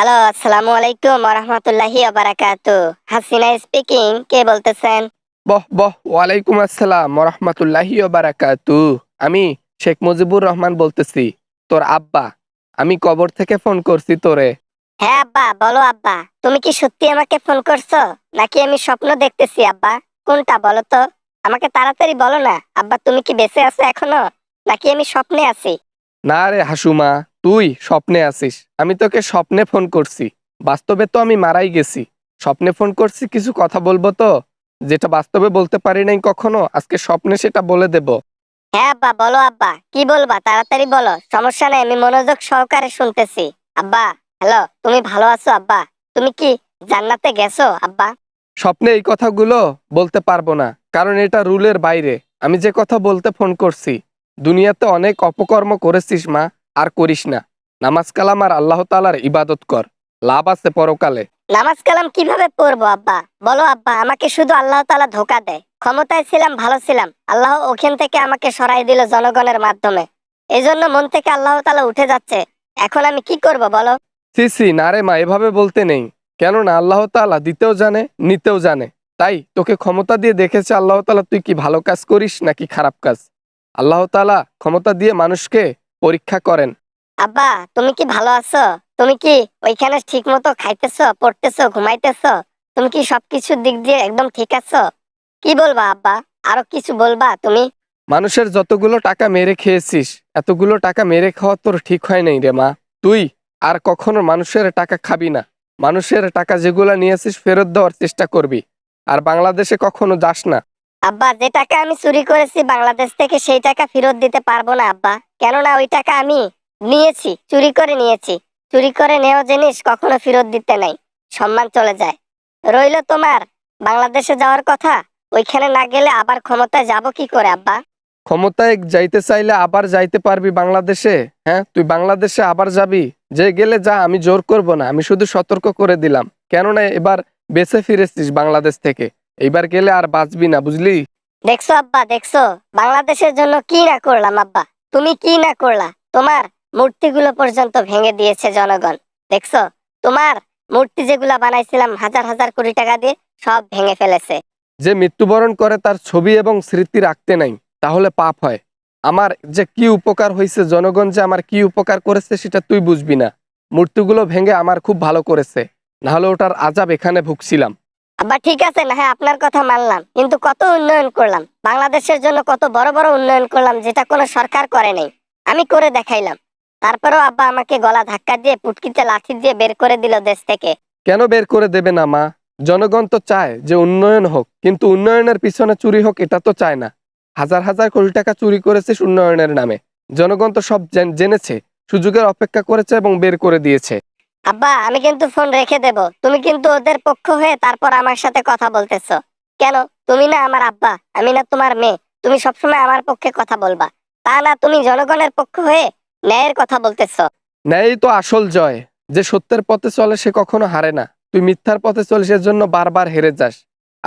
Hello, আসসালামু আলাইকুম ওয়া রাহমাতুল্লাহি ওয়া বারাকাতুহু। হাসিনা স্পিকিং, কে বলতেছেন? বহ বহ ওয়ালাইকুম আসসালাম রহমতুল্লাহি বারাকাতু। আমি শেখ মুজিবুর রহমান বলতেছি, তোর আব্বা। আমি কবর থেকে ফোন করছি তোরে। হ্যাঁ আব্বা, বলো আব্বা। তুমি কি সত্যি আমাকে ফোন করছো নাকি আমি স্বপ্ন দেখতেছি আব্বা? কোনটা বলো তো, আমাকে তাড়াতাড়ি বলো না আব্বা। তুমি কি বেঁচে আছো এখনো নাকি আমি স্বপ্নে আছি? না রে হাসুমা, তুই স্বপ্নে আছিস। আমি তোকে স্বপ্নে ফোন করছি, বাস্তবে তো আমি মারাই গেছি। স্বপ্নে ফোন করছি, কিছু কথা বলবো তো, যেটা বাস্তবে বলতে পারি নাই কখনো, আজকে স্বপ্নে সেটা বলে দেব। হ্যাঁ আব্বা, বলো আব্বা, কি বলবা তাড়াতাড়ি বলো, সমস্যা নেই, আমি মনোযোগ সহকারে শুনতেছি। আব্বা, হ্যালো, তুমি ভালো আছো আব্বা? তুমি কি জান্নাতে গেছো আব্বা? স্বপ্নে এই কথাগুলো বলতে পারবো না, কারণ এটা রুলের বাইরে। আমি যে কথা বলতে ফোন করছি, দুনিয়াতে অনেক অপকর্ম করেছিস মা, আর করিস না। নামাজ কালাম আর আল্লাহ তাআলার ইবাদত কর, লাভ আছে পরকালে। নামাজ কালাম কিভাবে পড়বো আব্বা? বলো আব্বা, আমাকে শুধু আল্লাহ তাআলা ধোকা দেয়। ক্ষমতায় ছিলাম, ভালো ছিলাম, আল্লাহ ওখান থেকে আমাকে সরাই দিল জনগণের মাধ্যমে। এই জন্য মন থেকে আল্লাহ তাআলা উঠে যাচ্ছে। এখন আমি কি করব বলো? সি সি, না রে মা, এভাবে বলতে নেই। কেননা আল্লাহ তাআলা দিতেও জানে, নিতেও জানে। তাই তোকে ক্ষমতা দিয়ে দেখেছে আল্লাহ তাআলা তুই কি ভালো কাজ করিস নাকি খারাপ কাজ। আল্লাহ তাআলা ক্ষমতা দিয়ে মানুষকে পরীক্ষা করেন। আব্বা, তুমি কি ভালো আছো? তুমি কি ওইখানে ঠিক মতো খাইতেছো, পড়তেছো, ঘুমাইতেছো? তুমি কি সবকিছুর দিক দিয়ে একদম ঠিক আছো? কি বলবা আব্বা? আরো কিছু বলবা তুমি? মানুষের যতগুলো টাকা মেরে খেয়েছিস, এতগুলো টাকা মেরে খাওয়া তোর ঠিক হয় নাই রে মা। তুই আর কখনো মানুষের টাকা খাবি না। মানুষের টাকা যেগুলো নিয়েছিস ফেরত দেওয়ার চেষ্টা করবি। আর বাংলাদেশে কখনো যাস না। আব্বা, যে টাকা আমি চুরি করেছি বাংলাদেশ থেকে সেই টাকা ফেরত দিতে পারবো না আব্বা। কেননা ওই টাকা আমি নিয়েছি, চুরি করে নিয়েছি। চুরি করে নেওয়া জিনিস কখনো ফেরত দিতে নাই, সম্মান চলে যায়। রইলো তোমার বাংলাদেশে যাওয়ার কথা, ওইখানে না গেলে আবার ক্ষমতায় যাব কি করে আব্বা? ক্ষমতায় যাইতে চাইলে আবার যাইতে পারবি বাংলাদেশে। হ্যাঁ, তুই বাংলাদেশে আবার যাবি, যে গেলে যা, আমি জোর করব না, আমি শুধু সতর্ক করে দিলাম। কেননা এবার বেঁচে ফিরেছিস বাংলাদেশ থেকে, এইবার গেলে আর বাঁচবি না, বুঝলি? দেখছো আব্বা, দেখছো বাংলাদেশের জন্য কি না করলাম আব্বা? তুমি কি না করলা? তোমার মূর্তিগুলো পর্যন্ত ভেঙে দিয়েছে জনগণ। দেখছো, তোমার মূর্তি যেগুলা বানাইছিলাম হাজার হাজার কোটি টাকা দিয়ে, সব ভেঙে ফেলেছে। যে মৃত্যুবরণ করে তার ছবি এবং স্মৃতি রাখতে নাই, তাহলে পাপ হয়। আমার যে কি উপকার হয়েছে, জনগণ যে আমার কি উপকার করেছে সেটা তুই বুঝবি না। মূর্তিগুলো ভেঙে আমার খুব ভালো করেছে, নাহলে ওটার আজাব এখানে ভুগছিলাম। আব্বা ঠিক আছে, না হ্যাঁ আপনার কথা মানলাম, কিন্তু কত উন্নয়ন করলাম বাংলাদেশের জন্য, কত বড় বড় উন্নয়ন করলাম যেটা কোনো সরকার করে নাই, আমি করে দেখাইলাম। তারপরেও আব্বা আমাকে গলা ধাক্কা দিয়ে পুটকিতে লাথি দিয়ে বের করে দিল দেশ থেকে। কেন বের করে দেবে না মা? জনগণ তো চায় যে উন্নয়ন হোক, কিন্তু উন্নয়নের পিছনে চুরি হোক এটা তো চায় না। হাজার হাজার কোটি টাকা চুরি করেছিস উন্নয়নের নামে, জনগণ তো সব জেনেছে, সুযোগের অপেক্ষা করেছে এবং বের করে দিয়েছে। আব্বা, আমি কিন্তু ফোন রেখে দেব। তুমি কিন্তু ওদের পক্ষ হয়ে তারপর আমার সাথে কথা বলতেছো কেন? তুমি না আমার আব্বা, আমি না তোমার মেয়ে। তুমি সবসময় আমার পক্ষে কথা বলবা, তা না তুমি জনগণের পক্ষ হয়ে ন্যায়ের কথা বলতেছো। ন্যায়ই তো আসল জয়। যে সত্যের পথে চলে সে কখনো হারে না। তুই মিথ্যার পথে চলিস, এর জন্য বারবার হেরে যাস।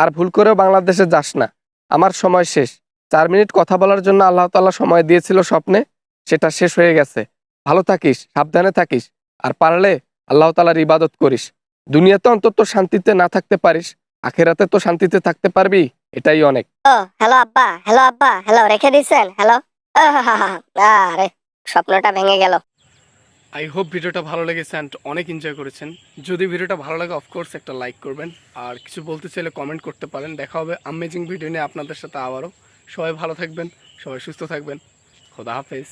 আর ভুল করেও বাংলাদেশে যাস না। আমার সময় শেষ। 4 মিনিট কথা বলার জন্য আল্লাহ তাআলা সময় দিয়েছিল স্বপ্নে, সেটা শেষ হয়ে গেছে। ভালো থাকিস, সাবধানে থাকিস, আর পারলে আল্লাহ তাআলার ইবাদত করিস। দুনিয়াতে অন্তত শান্তিতে না থাকতে পারিস, আখেরাতে তো শান্তিতে থাকতে পারবি, এটাই অনেক। ও হ্যালো আব্বা, হ্যালো আব্বা, হ্যালো, রেখে দিছেন? হ্যালো। আরে, স্বপ্নটা ভেঙে গেল। আই হোপ ভিডিওটা ভালো লেগেছে অ্যান্ড অনেক এনজয় করেছেন। যদি ভিডিওটা ভালো লাগে অফকোর্স একটা লাইক করবেন, আর কিছু বলতে চাইলে কমেন্ট করতে পারেন। দেখা হবে আমেজিং ভিডিও নিয়ে আপনাদের সাথে আবারও। সবাই ভালো থাকবেন, সবাই সুস্থ থাকবেন। খোদা হাফেজ।